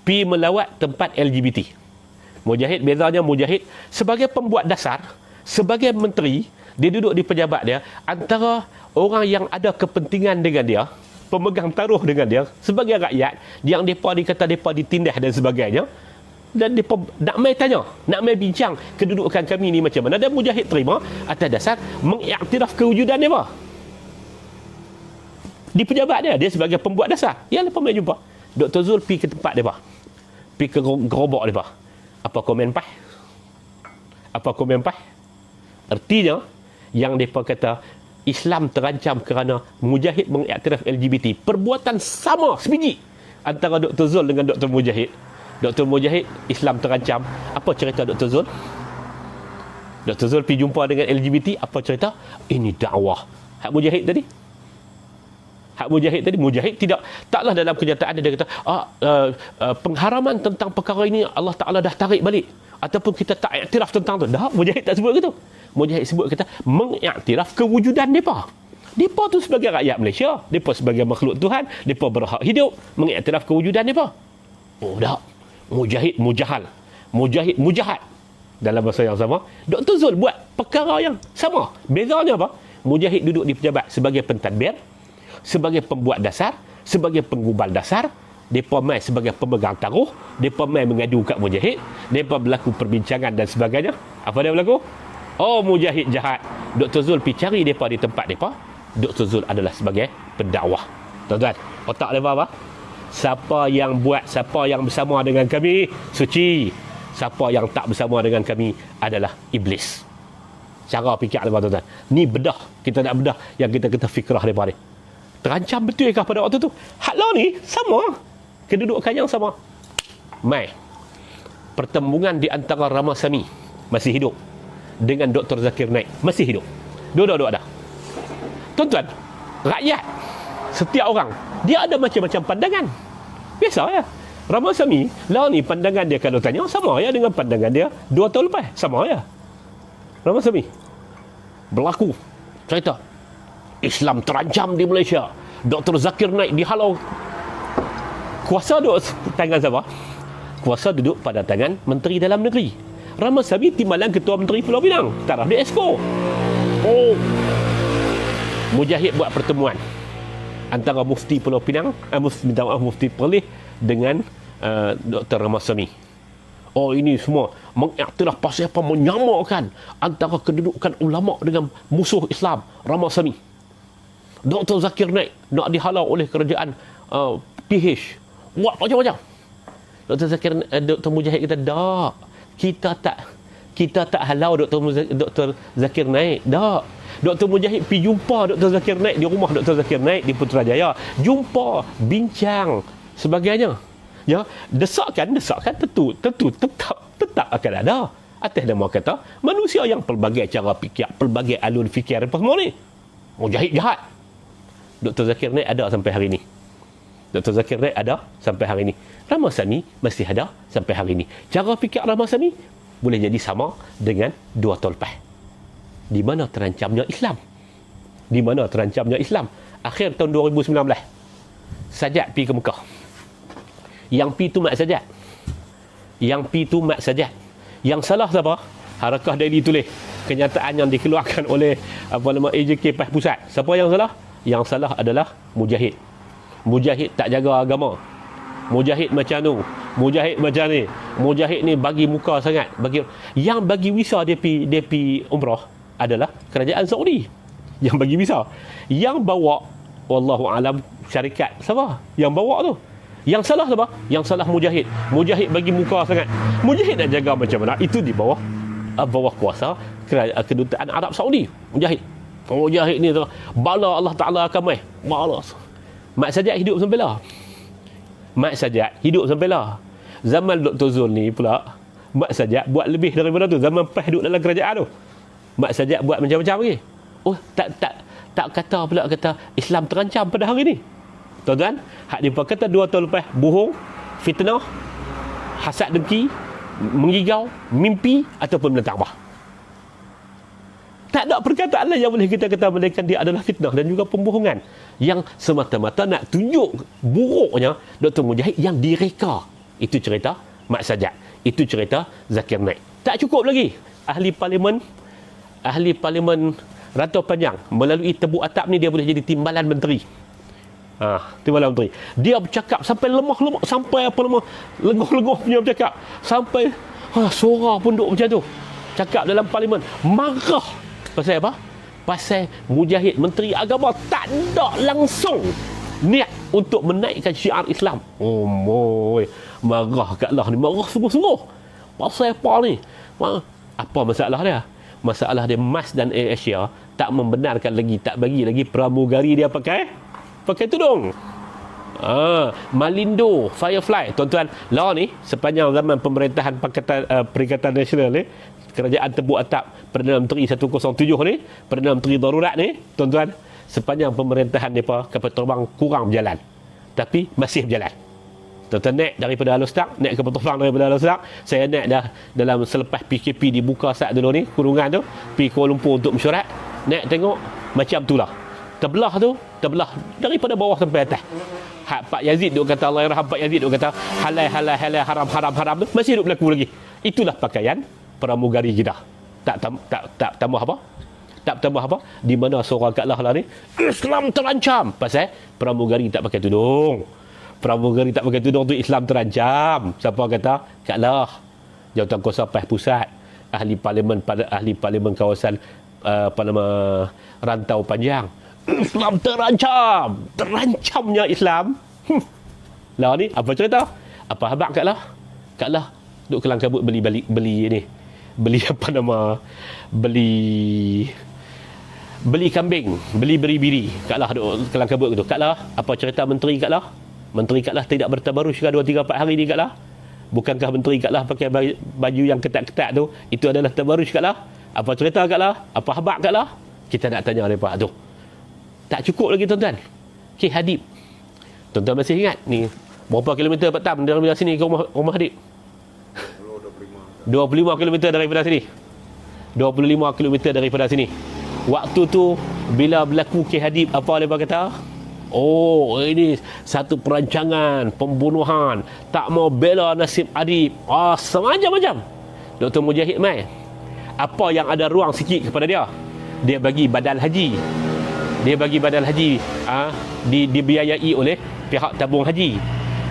Pi melawat tempat LGBT. Mujahid, bezanya Mujahid sebagai pembuat dasar, sebagai menteri, dia duduk di pejabat dia, antara orang yang ada kepentingan dengan dia, pemegang taruh dengan dia, sebagai rakyat, yang mereka dikata mereka ditindas dan sebagainya, dan mereka nak mai tanya, nak mai bincang kedudukan kami ni macam mana, dan Mujahid terima atas dasar mengiktiraf kewujudan mereka. Di pejabat dia sebagai pembuat dasar. Ya, lepas mai jumpa Dr. Zul pergi ke tempat mereka, pergi ke gerobak mereka. Apa komen PAS? Apa komen PAS? Artinya yang mereka kata Islam terancam kerana Mujahid mengiktiraf LGBT. Perbuatan sama sebiji antara Dr. Zul dengan Dr. Mujahid. Dr. Mujahid, Islam terancam. Apa cerita Dr. Zul? Dr. Zul pergi jumpa dengan LGBT. Apa cerita? Ini dakwah. Hak Mujahid tadi? Hak Mujahid tadi, Mujahid taklah dalam kenyataan dia kata pengharaman tentang perkara ini Allah Ta'ala dah tarik balik, ataupun kita tak iktiraf tentang tu. Dah, Mujahid tak sebut gitu. Mujahid sebut kata mengiktiraf kewujudan mereka. Mereka tu sebagai rakyat Malaysia, mereka sebagai makhluk Tuhan, mereka berhak hidup, mengiktiraf kewujudan mereka. Oh dah, Mujahid Mujahal, Mujahid Mujahad. Dalam bahasa yang sama, Dr. Zul buat perkara yang sama. Bezanya apa? Mujahid duduk di pejabat sebagai pentadbir, sebagai pembuat dasar, sebagai penggubal dasar. Mereka mai sebagai pemegang taruh, mereka mai mengadu kat Mujahid, mereka berlaku perbincangan dan sebagainya. Apa dia berlaku? Oh, Mujahid jahat. Dr. Zul pergi cari mereka di tempat mereka. Dr. Zul adalah sebagai pendakwah. Tuan-tuan, otak mereka apa? Siapa yang buat, siapa yang bersama dengan kami, suci. Siapa yang tak bersama dengan kami adalah iblis. Cara fikir mereka, tuan-tuan. Ni bedah. Kita nak bedah yang kita kata fikrah mereka ni. Terancam betulkah pada waktu tu? Hak law ni sama. Kedudukan yang sama. Mai. Pertembungan di antara Ramasamy masih hidup dengan Dr. Zakir Naik masih hidup. Dua-dua ada. Tuan-tuan, rakyat, setiap orang, dia ada macam-macam pandangan. Biasa ya. Ramasamy, law ni pandangan dia kalau tanya sama ya dengan pandangan dia 2 tahun lepas. Sama ya. Ramasamy berlaku cerita Islam terancam di Malaysia. Dr. Zakir Naik dihalau. Kuasa duduk tangan siapa? Kuasa duduk pada tangan Menteri Dalam Negeri. Ramasamy timbalan Ketua Menteri Pulau Pinang. Taraf dia Esko. Oh. Mujahid buat pertemuan antara Mufti Pulau Pinang, Mufti Perlis dengan Dr. Ramasamy. Oh, ini semua mengiktiraf pasal apa, menyamakan antara kedudukan ulama dengan musuh Islam, Ramasamy. Dr. Zakir Naik nak dihalau oleh kerajaan PH. Buat macam-macam. Dr. Mujahid kata, tak. Kita tak halau Dr. Zakir Naik. Tak. Dr. Mujahid pergi jumpa Dr. Zakir Naik di rumah Dr. Zakir Naik di Putrajaya. Jumpa, bincang, sebagainya. Ya, desakan tentu tetap akan ada. Atas nama kata manusia yang pelbagai cara fikir, pelbagai alur fikir apa semua ni. Mujahid jahat. Dr. Zakir Naik ada sampai hari ni. Dr. Zakir Naik ada sampai hari ini. Rahman Sami masih ada sampai hari ini. Cara fikir Rahman Sami boleh jadi sama dengan 2 tahun lepas. Di mana terancamnya Islam? Di mana terancamnya Islam? Akhir tahun 2019, Sajjad pergi ke Mekah. Yang pergi tu Mat Sajjad. Yang pergi tu Mat Sajjad. Yang salah siapa? Harakah Daily tulis kenyataan yang dikeluarkan oleh AJK PAS Pusat. Siapa yang salah? Yang salah adalah Mujahid. Mujahid tak jaga agama. Mujahid macam tu, Mujahid macam ni. Mujahid ni bagi muka sangat. Yang bagi visa dia pi umrah adalah kerajaan Saudi. Yang bagi visa. Yang bawa, wallahu alam, syarikat siapa? Yang bawa tu. Yang salah siapa? Yang salah Mujahid. Mujahid bagi muka sangat. Mujahid nak jaga macam mana? Itu di bawah kuasa kedutaan Arab Saudi. Mujahid ni tu bala Allah Taala akan mai. Bala. Mat Sajjad hidup sampai lah. Mat Sajjad hidup sampai lah. Zaman Dr. Zul ni pula, Mat Sajjad buat lebih daripada tu. Zaman PAS duduk dalam kerajaan tu, Mat Sajjad buat macam-macam lagi. Oh, tak kata pula kata Islam terancam pada hari ni. Tuan-tuan, hak dia kata 2 tahun lepas bohong, fitnah, hasad dengki, menggigau, mimpi ataupun menentang apa. Tak ada perkataan lain yang boleh kita kata melainkan dia adalah fitnah dan juga pembohongan yang semata-mata nak tunjuk buruknya Dr. Mujahid yang direka. Itu cerita Mat Sajjad. Itu cerita Zakir Naik. Tak cukup lagi. Ahli parlimen Rantau Panjang melalui tebuk atap ni dia boleh jadi timbalan menteri. Timbalan menteri. Dia bercakap sampai lemah-lemah, sampai lenguh-lenguh punya bercakap. Sampai suara pun duk macam tu. Cakap dalam parlimen. Marah. Pasal apa? Pasal Mujahid, Menteri Agama tak ada langsung niat untuk menaikkan syiar Islam. Marah kat lah ni. Marah sungguh-sungguh. Pasal apa ni? Apa masalah dia? Masalah dia, MAS dan AirAsia tak membenarkan lagi, tak bagi lagi pramugari dia pakai tudung. Malindo, Firefly. Tuan-tuan, lah ni sepanjang zaman pemerintahan Perikatan Nasional ni, kerajaan tebuk atap Perdana Menteri 107 ni, Perdana Menteri Darurat ni, tuan-tuan, sepanjang pemerintahan mereka kapal terbang kurang berjalan, tapi masih berjalan. Tuan-tuan naik daripada Alostak, naik kapal terbang daripada Alostak, saya naik dah dalam selepas PKP dibuka saat dulu ni, kurungan tu, pergi Kuala Lumpur untuk mesyuarat, naik tengok macam tu lah. Terbelah daripada bawah sampai atas. Pak Yazid duk kata, Allah yarham Pak Yazid duk kata halal haram tu masih duk berlaku lagi. Itulah pakaian pramugari kita. Tak tambah apa? Tak tambah apa? Di mana suara Kak Lah ni, Islam terancam pasal pramugari tak pakai tudung. Pramugari tak pakai tudung tu Islam terancam. Siapa kata? Kak Lah, Jawatankuasa PAS Pusat, ahli parlimen kawasan Rantau Panjang. Islam terancam. Terancamnya Islam. Lah ni apa cerita? Apa habaq Kak Lah? Kak Lah duk kelang kabut beli kambing, beli beri-biri. Kak Lah duk kelang kabut gitu. Kak Lah, apa cerita menteri Kak Lah? Menteri Kak Lah tidak bertabarus ke 2, 3, 4 hari ni Kak Lah? Bukankah menteri Kak Lah pakai baju yang ketat-ketat tu, itu adalah tabarus Kak Lah? Apa cerita Kak Lah? Apa habaq Kak Lah? Kita nak tanya mereka tu. Tak cukup lagi tuan-tuan. K. Hadib. Tuan-tuan masih ingat ni berapa kilometer Pak Tam daripada sini ke rumah Hadib? 25 km daripada sini. 25 km daripada sini. Waktu tu bila berlaku K. Hadib, apa mereka kata? Oh, ini satu perancangan pembunuhan, tak mau bela nasib Hadib. Semacam-macam. Dr. Mujahid mai. Apa yang ada ruang sikit kepada dia? Dia bagi badal haji. Dibiayai oleh pihak tabung haji.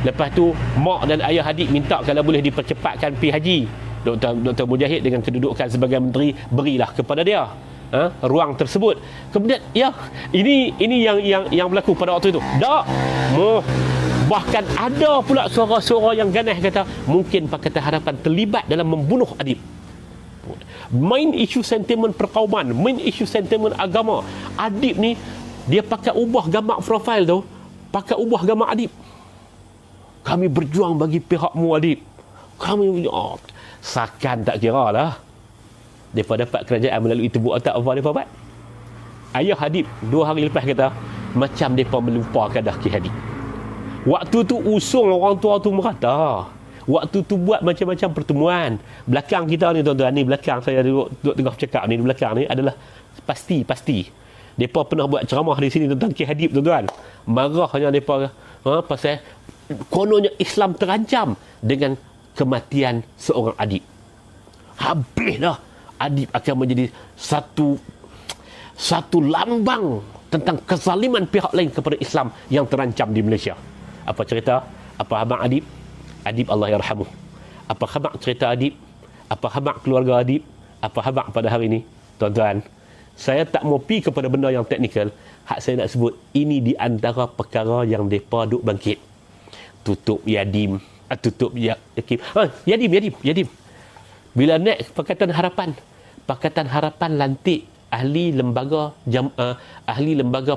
Lepas tu mak dan ayah Hadib minta kalau boleh dipercepatkan pergi haji. Dr. Mujahid dengan kedudukan sebagai menteri berilah kepada dia ruang tersebut. Kemudian ini yang berlaku pada waktu itu. Bahkan ada pula suara-suara yang ganas kata mungkin Pakatan Harapan terlibat dalam membunuh Hadib. Main isu sentimen perkauman, main isu sentimen agama. Hadib ni dia pakai ubah gambar profil tu, pakai ubah gambar Hadib. Kami berjuang bagi pihakmu Hadib. Kami sakan tak kira lah. Mereka dapat kerajaan melalui tebuk atap, apa mereka buat? Ayah Hadib 2 hari lepas kata macam mereka melupakan dah Ki Hadib. Waktu tu usung orang tua tu merata. Waktu tu buat macam-macam pertemuan. Belakang kita ni tuan-tuan, ni belakang saya duduk tengah bercakap ni, di belakang ni adalah pasti. Mereka pernah buat ceramah di sini tentang Ki Hadib tuan-tuan. Marahnya mereka pasal kononnya Islam terancam dengan kematian seorang adib. Habislah adib akan menjadi satu lambang tentang kezaliman pihak lain kepada Islam yang terancam di Malaysia. Apa cerita? Apa khabar adib? Adib Allah yarhamuh. Apa khabar cerita adib? Apa khabar keluarga adib? Apa khabar pada hari ini? Tuan-tuan, saya tak mau pergi kepada benda yang teknikal. Hak saya nak sebut, ini di antara perkara yang mereka duk bangkit. Tutup Yadim. Tutup Yakim. Yadim. Bila naik Pakatan Harapan lantik ahli lembaga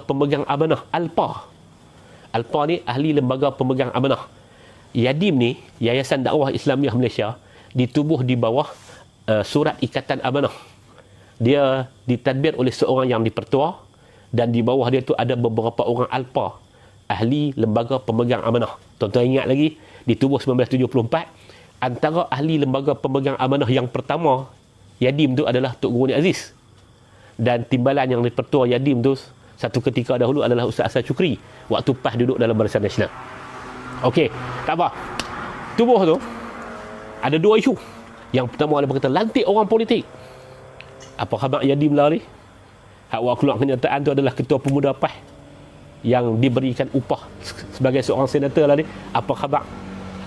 pemegang amanah Alpa ni ahli lembaga pemegang amanah. Yadim ni, Yayasan Dakwah Islamiah Malaysia, ditubuh di bawah surat ikatan amanah. Dia ditadbir oleh seorang yang dipertua, dan di bawah dia tu ada beberapa orang Alpa, ahli lembaga pemegang amanah. Tuan-tuan ingat lagi, ditubuh 1974. Antara ahli lembaga pemegang amanah yang pertama Yadim tu adalah Tok Guru Ni Aziz. Dan timbalan yang dipertua Yadim tu satu ketika dahulu adalah Ustaz Asad Chukri, waktu PAS duduk dalam Barisan Nasional. Okey, tak apa. Tubuh tu ada dua isu. Yang pertama adalah berkata lantik orang politik. Apa khabar Yadim lah ni? Hak awak keluar kenyataan tu adalah Ketua Pemuda PAS yang diberikan upah sebagai seorang senator lah ni. Apa khabar?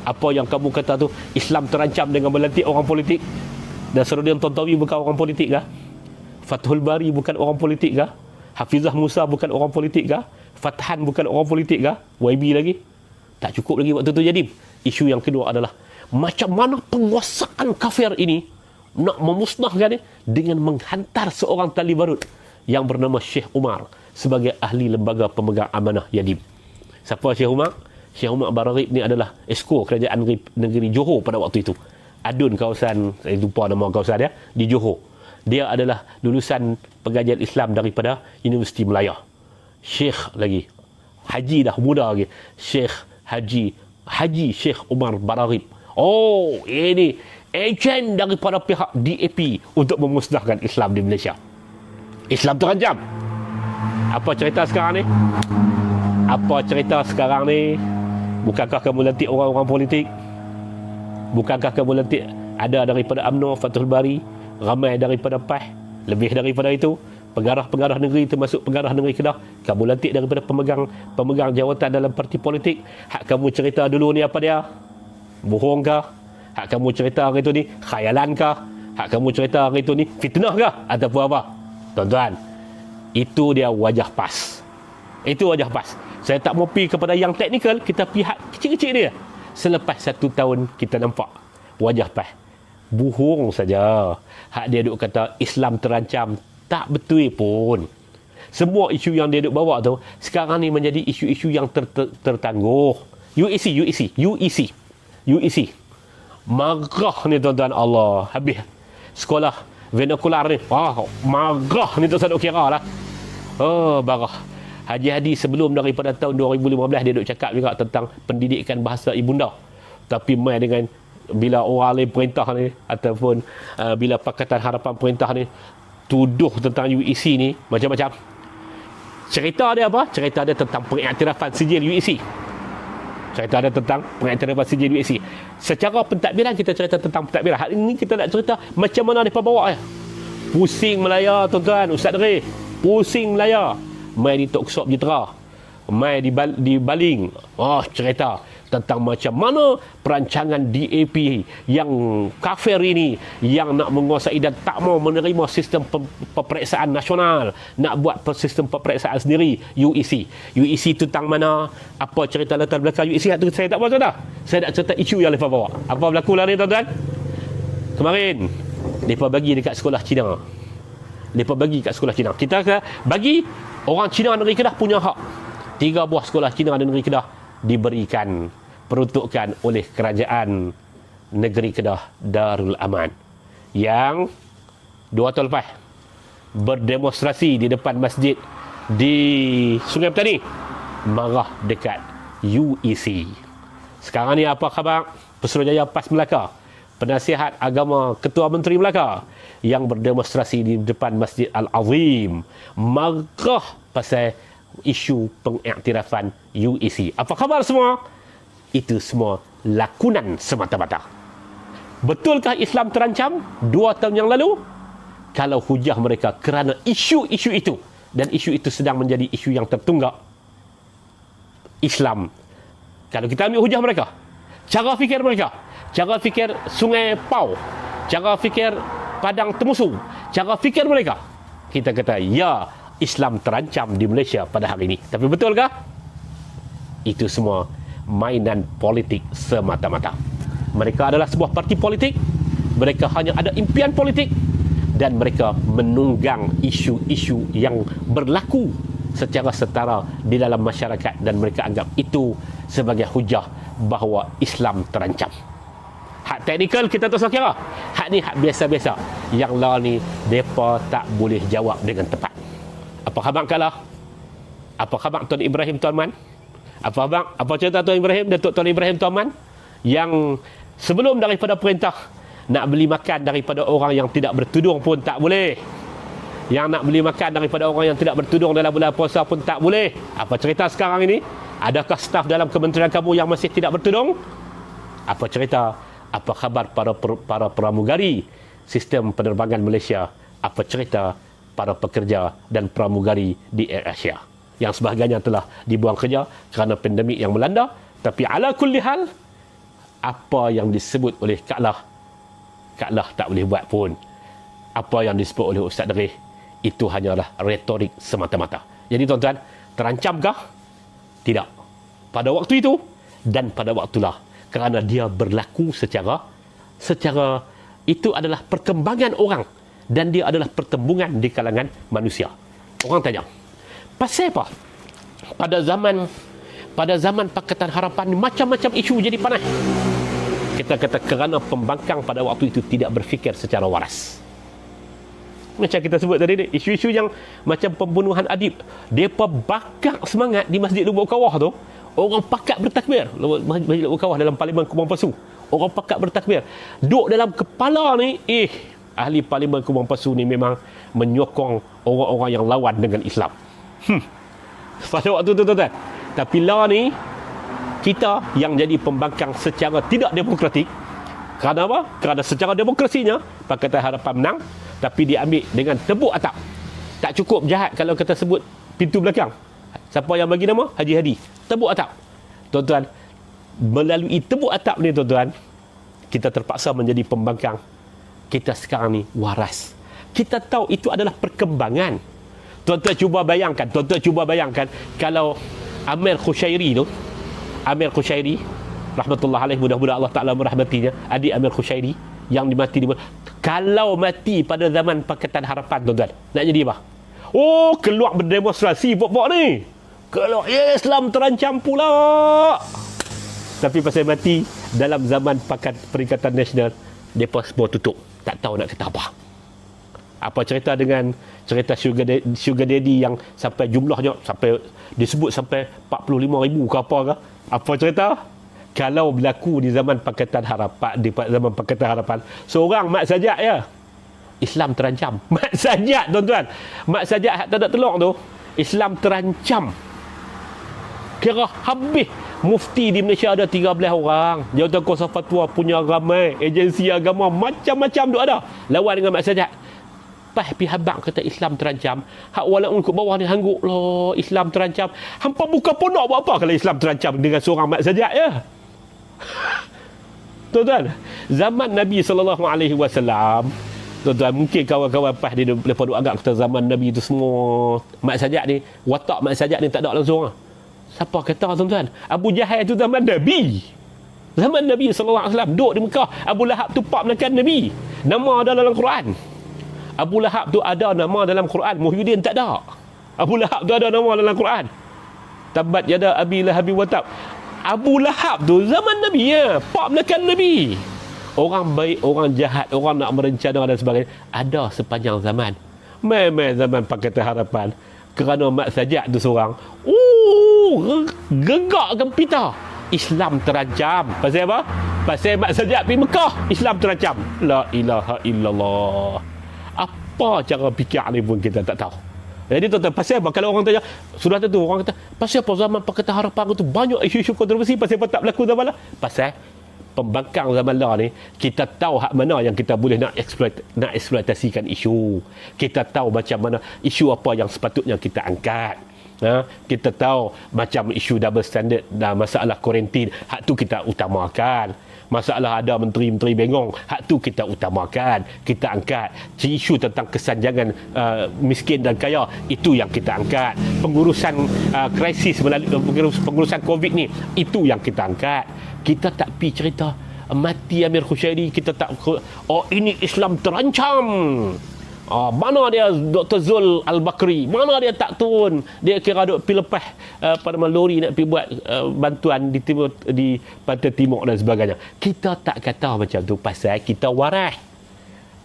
Apa yang kamu kata tu, Islam terancam dengan melantik orang politik? Dan Nasruddin Tontowi bukan orang politik kah? Fathul Bari bukan orang politik kah? Hafizah Musa bukan orang politik kah? Fathan bukan orang politik kah? YB lagi? Tak cukup lagi waktu tu jadi. Isu yang kedua adalah macam mana penguasaan kafir ini nak memusnahkan dia dengan menghantar seorang tali barut yang bernama Syekh Umar sebagai ahli lembaga pemegang amanah Yadim. Siapa Syekh Umar? Syekh Umar Bararib ni adalah esko kerajaan negeri Johor pada waktu itu. Adun kawasan, saya lupa nama kawasan dia, di Johor. Dia adalah lulusan pengajian Islam daripada Universiti Melaya. Syekh lagi, Haji dah muda lagi, Haji Syekh Umar Bararib. Oh, ini ejen daripada pihak DAP untuk memusnahkan Islam di Malaysia. Islam terancam. Apa cerita sekarang ni? Bukankah kamu lantik orang-orang politik? Bukankah kamu lantik ada daripada UMNO, Fathul Bari, ramai daripada PAS, lebih daripada itu, pengarah-pengarah negeri termasuk pengarah negeri Kedah, kamu lantik daripada pemegang jawatan dalam parti politik. Hak kamu cerita dulu ni apa dia? Bohong kah? Hak kamu cerita hari itu ni khayalan kah? Hak kamu cerita hari itu ni fitnah kah? Ataupun apa? Tuan-tuan, itu dia wajah PAS. Itu wajah PAS. Saya tak mau pergi kepada yang teknikal, kita pihak kecil-kecil dia. Selepas 1 tahun kita nampak wajah PAS. Bohong saja. Hak dia duk kata Islam terancam, tak betul pun. Semua isu yang dia duk bawa tu sekarang ni menjadi isu-isu yang tertangguh. UEC. Marah ni tuan-tuan, Allah. Habis sekolah vernakular ni. Marah ni tak saduk kira lah. Marah. Haji Hadi sebelum daripada tahun 2015 dia duk cakap juga tentang pendidikan bahasa ibunda. Tapi mai dengan bila orang lain perintah ni ataupun bila Pakatan Harapan perintah ni tuduh tentang UEC ni macam-macam. Cerita dia apa? Cerita dia tentang pengiktirafan sijil UEC. Secara pentadbiran kita cerita tentang pentadbiran. Hari ini kita nak cerita macam mana mereka bawa. Pusing Melaya tuan-tuan, Ustaz Dre. Pusing Melaya. Mai di Talkshow Jitra. Mai di Baling. Cerita tentang macam mana perancangan DAP yang kafir ini yang nak menguasai dan tak mau menerima sistem peperiksaan nasional, nak buat sistem peperiksaan sendiri, UEC tentang mana, apa cerita latar belakang UEC itu saya tak mahu cerita. Saya nak cerita isu yang mereka bawa. Apa berlaku lah ni tuan-tuan? Kemarin mereka bagi dekat sekolah Cina. Kita bagi orang Cina negeri Kedah punya hak. 3 buah sekolah Cina negeri Kedah diberikan peruntukan oleh kerajaan negeri Kedah Darul Aman yang 2 tahun lepas berdemonstrasi di depan masjid di Sungai Petani, marah dekat UEC. Sekarang ni apa khabar? Pesuruhjaya PAS Melaka, penasihat agama Ketua Menteri Melaka yang berdemonstrasi di depan Masjid Al-Azim marah pasal isu pengiktirafan UEC. Apa khabar semua? Itu semua lakonan semata-mata. Betulkah Islam terancam 2 tahun yang lalu? Kalau hujah mereka kerana isu-isu itu, dan isu itu sedang menjadi isu yang tertunggak, Islam, kalau kita ambil hujah mereka, cara fikir mereka, cara fikir Sungai Pau, cara fikir Padang Temusu, cara fikir mereka, kita kata ya, Islam terancam di Malaysia pada hari ini. Tapi betulkah? Itu semua mainan politik semata-mata. Mereka adalah sebuah parti politik, mereka hanya ada impian politik, dan mereka menunggang isu-isu yang berlaku secara setara di dalam masyarakat, dan mereka anggap itu sebagai hujah bahawa Islam terancam. Hak teknikal kita tak usah kira. Hak ni hak biasa-biasa. Yang lain ni mereka tak boleh jawab dengan tepat. Apa khabar kalah? Apa khabar Tuan Ibrahim Tuan Man? Apa khabar? Apa cerita Tuan Ibrahim, Datuk Tuan Ibrahim Tuan Man, yang sebelum daripada perintah nak beli makan daripada orang yang tidak bertudung pun tak boleh. Yang nak beli makan daripada orang yang tidak bertudung dalam bulan puasa pun tak boleh. Apa cerita sekarang ini? Adakah staf dalam kementerian kamu yang masih tidak bertudung? Apa cerita? Apa khabar para pramugari sistem penerbangan Malaysia? Apa cerita para pekerja dan pramugari di AirAsia yang sebahagiannya telah dibuang kerja kerana pandemik yang melanda? Tapi ala kulli hal, apa yang disebut oleh Kak Lah tak boleh buat pun. Apa yang disebut oleh Ustaz Derih, itu hanyalah retorik semata-mata. Jadi tuan-tuan, terancamkah? Tidak. Pada waktu itu dan pada waktulah, kerana dia berlaku secara itu adalah perkembangan orang, dan dia adalah pertembungan di kalangan manusia. Orang tanya, pasal apa? Pada zaman Pakatan Harapan macam-macam isu jadi panas. Kita kata kerana pembangkang pada waktu itu tidak berfikir secara waras. Macam kita sebut tadi, isu-isu yang macam pembunuhan adib, mereka bakar semangat di Masjid Lubuk Kawah tu. Orang pakat bertakbir. Masjid Lubuk Kawah dalam Parlimen Kubang Pasu, orang pakat bertakbir. Duk dalam kepala ni, ahli Parlimen Kubang Pasu ni memang menyokong orang-orang yang lawan dengan Islam. Pada waktu tu tuan-tuan. Tapi lah ni, kita yang jadi pembangkang secara tidak demokratik. Kerana apa? Kerana secara demokrasinya Pakatan Harapan menang, tapi diambil dengan tebuk atap. Tak cukup jahat kalau kita sebut pintu belakang. Siapa yang bagi nama? Haji Hadi. Tebuk atap. Tuan-tuan, melalui tebuk atap ni tuan-tuan, kita terpaksa menjadi pembangkang. Kita sekarang ni waras. Kita tahu itu adalah perkembangan. Tuan-tuan cuba bayangkan kalau Amir Khushairi tu, Amir Khushairi rahmatullah alaih, mudah-mudahan Allah Ta'ala merahmatinya, adik Amir Khushairi yang dimati kalau mati pada zaman Pakatan Harapan tuan-tuan, nak jadi apa? Oh, keluar berdemonstrasi pokok ni, keluar Islam terancam pula. Tapi pasal mati dalam zaman Perikatan Nasional, mereka semua tutup, tak tahu nak kata apa. Apa cerita dengan cerita sugar daddy yang sampai jumlahnya sampai disebut sampai 45,000 ke apa ke? Apa cerita? Kalau berlaku di zaman Pakatan Harapan, di zaman Pakatan Harapan, seorang Mat Sajak ya, Islam terancam. Mat Sajak tuan-tuan, Mat Sajak hak tak ada telur tu, Islam terancam. Kira habis. Mufti di Malaysia ada 13 orang, Jawatan Kuasa Fatwa punya ramai, agensi agama macam-macam tu ada lawan dengan Mat Sajak. Pi habang kata Islam terancam. Hak walaupun kat bawah ni hangguk lah Islam terancam. Hampa buka pondok buat apa kalau Islam terancam dengan seorang Mat Sajak ya? Tuan-tuan, zaman Nabi SAW, tuan-tuan, mungkin kawan-kawan PAS dia lepas duk agak kata zaman Nabi itu semua Mat Sajak ni, watak Mat Sajak ni tak ada langsung. Siapa kata tuan-tuan? Abu Jahal itu zaman Nabi. Zaman Nabi SAW duduk di Mekah. Abu Lahab tu pak menekan Nabi. Nama ada dalam Quran. Abu Lahab tu ada nama dalam Quran. Muhyiddin tak ada. Abu Lahab tu ada nama dalam Quran. Tabat yada Abi Lahabi wa tab. Abu Lahab tu zaman Nabi ya. Pak menekan Nabi. Orang baik, orang jahat, orang nak merencana dan sebagainya ada sepanjang zaman. Memang zaman Pakatan Harapan. Kerana Mat Sajak tu seorang, Gegak gempita. Islam terancam. Pasal apa? Pasal Mat Sajjad pergi Mekah, Islam terancam. La ilaha illallah. Apa cara fikir ni pun kita tak tahu. Jadi tuan-tuan, pasal apa? Kalau orang tanya, sudah tentu orang kata, pasal apa zaman Pakatan Harapan tu banyak isu-isu kontroversi, pasal apa tak berlaku zaman lah? Pasal pembangkang zaman lah ni, kita tahu hak mana yang kita boleh nak eksploitasikan isu. Kita tahu macam mana isu apa yang sepatutnya kita angkat. Kita tahu macam isu double standard dan masalah kuarantin, hak tu kita utamakan. Masalah ada menteri-menteri bengong, hak tu kita utamakan, kita angkat. Isu tentang kesanjangan miskin dan kaya, itu yang kita angkat. Pengurusan krisis melalui pengurusan COVID ni, itu yang kita angkat. Kita tak pi cerita mati Amir Khushairi, kita tak, oh ini Islam terancam. Mana dia Dr. Zul Al-Bakri, mana dia tak turun, dia kira duk pergi lepas pada lori nak pergi buat bantuan di timur, di Pantai Timur dan sebagainya. Kita tak kata macam tu pasal kita waras.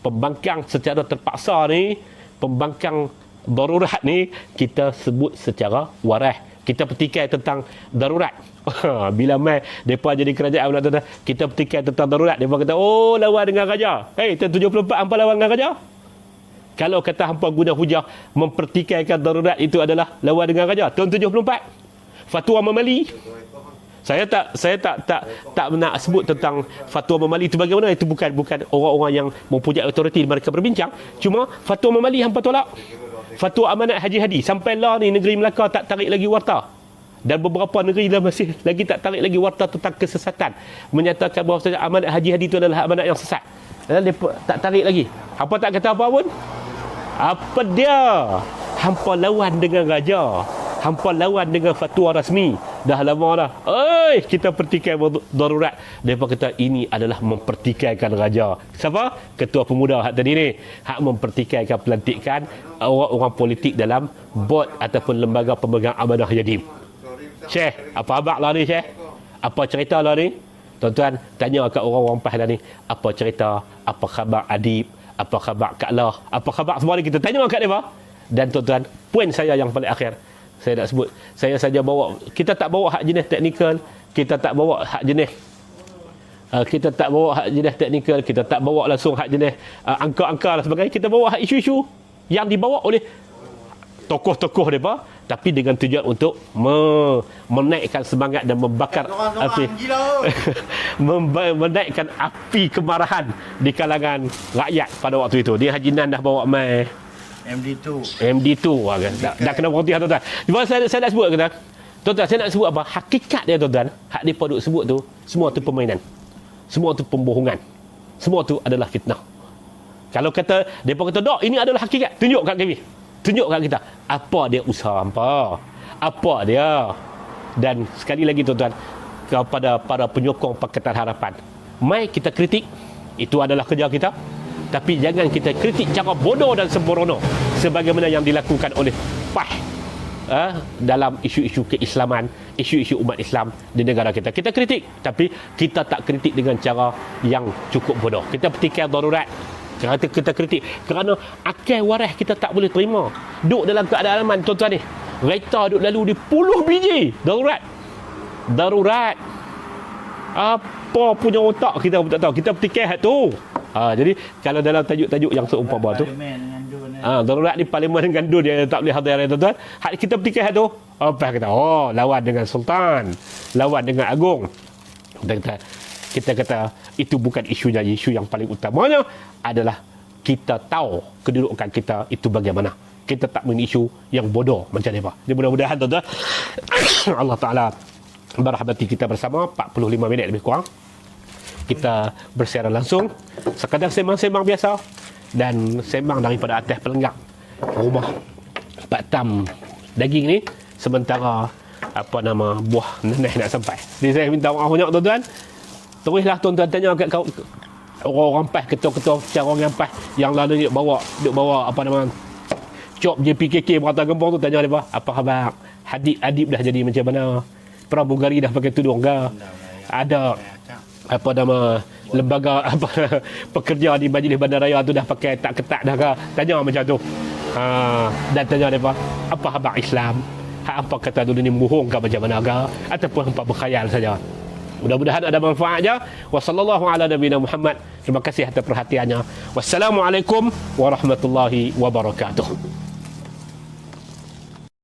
Pembangkang secara terpaksa ni, pembangkang darurat ni, kita sebut secara waras. Kita petikai tentang darurat. Bila mai mereka jadi kerajaan pula, kita petikai tentang darurat, mereka kata, oh lawan dengan raja. Tahun 74 hampa lawan dengan raja. Kalau kata hampa guna hujah mempertikaikan darurat itu adalah lawan dengan raja, tahun 74 fatwa Mamali, saya tak nak sebut tentang fatwa Mamali itu bagaimana. Itu bukan orang-orang yang mempunyai autoriti mereka berbincang. Cuma fatwa Mamali hampa tolak. Fatwa amanat Haji Hadi, sampai lah ni negeri Melaka tak tarik lagi warta, dan beberapa negeri dah masih lagi tak tarik lagi warta tentang kesesatan, menyatakan bahawa amanat Haji Hadi itu adalah amanat yang sesat, dan mereka tak tarik lagi. Hampa tak kata apa pun. Apa dia? Hampa lawan dengan raja, hampa lawan dengan fatwa rasmi. Dah lama dah. Kita pertikai darurat. Mereka kata ini adalah mempertikaikan raja. Siapa? Ketua Pemuda hak tadi ni. Hak mempertikaikan pelantikan orang-orang politik dalam bot ataupun lembaga pemegang amanah Yadim. Syekh, apa abang lah ni Syekh? Apa cerita lah ni? Tuan-tuan, tanya kat orang-orang PAS lah ni. Apa cerita? Apa khabar Adib? Apa khabar Kak Lah? Apa khabar semua ni? Kita tanya kat dia. Dan tuan-tuan, poin saya yang paling akhir, saya nak sebut, saya saja bawa, kita tak bawa hak jenis teknikal, kita tak bawa hak jenis teknikal, kita tak bawa langsung hak jenis angka-angka dan sebagainya. Kita bawa hak isu-isu yang dibawa oleh tokoh-tokoh mereka, tapi dengan tujuan untuk menaikkan semangat dan membakar api menaikkan api kemarahan di kalangan rakyat pada waktu itu. Dia Haji Nan dah bawa mai MD2 dah kena berhenti tuan-tuan. Cuma saya nak sebut kata tuan-tuan, saya nak sebut apa hakikat dia tuan-tuan. Hak dia duk sebut tu, semua tu permainan, semua tu pembohongan, semua tu adalah fitnah. Kalau kata depa kata dok ini adalah hakikat, tunjuk kat kami, tunjuk kat kita apa dia usaha apa dia. Dan sekali lagi tuan-tuan, kepada para penyokong Pakatan Harapan, mai kita kritik, itu adalah kerja kita, tapi jangan kita kritik cara bodoh dan sembrono sebagaimana yang dilakukan oleh PAS dalam isu-isu keislaman, isu-isu umat Islam di negara kita. Kita kritik, tapi kita tak kritik dengan cara yang cukup bodoh. Kita petikai darurat, kita kritik kerana akal waras kita tak boleh terima. Duk dalam keadaan aman tuan-tuan ni, kereta duk lalu di puluh biji darurat. Apa punya otak kita pun tak tahu. Kita petikai hak tu. Jadi kalau dalam tajuk-tajuk yang seumpama tu, darurat di Parlimen dengan Dun dia tak boleh hadir tuan-tuan. Hak kita petikai hak tu, apa kata? Oh, lawan dengan Sultan, lawan dengan Agung. Kita kata itu bukan isunya. Isu yang paling utamanya adalah kita tahu kedudukan kita itu bagaimana. Kita tak main isu yang bodoh macam ni. Jadi mudah-mudahan tuan-tuan Allah Ta'ala merahmati kita bersama. 45 minit lebih kurang kita bersiaran langsung, sekadar sembang-sembang biasa dan sembang daripada atas pelenggang rumah Pak Tam daging ni, sementara buah neneh nak sampai. Jadi saya minta maaf banyak tuan-tuan. Teruslah tuan-tuan tanya kat orang PAS, ketua-ketua cara orang PAS yang lalu duk bawa cop JPKK Merata Gempong tu, tanya dia apa khabar Adib dah jadi macam mana, pramugari dah pakai tudung ke, ada lembaga pekerja di Majlis Bandaraya tu dah pakai tak ketat dah ke, tanya macam tu. Dan tanya dia apa khabar Islam, hak hampa kata dulu ni bohong ke macam mana ke, ataupun hampa berkhayal saja. Mudah-mudahan ada manfaatnya. Wassallallahu ala nabiyina Muhammad. Terima kasih atas perhatiannya. Wassalamualaikum warahmatullahi wabarakatuh.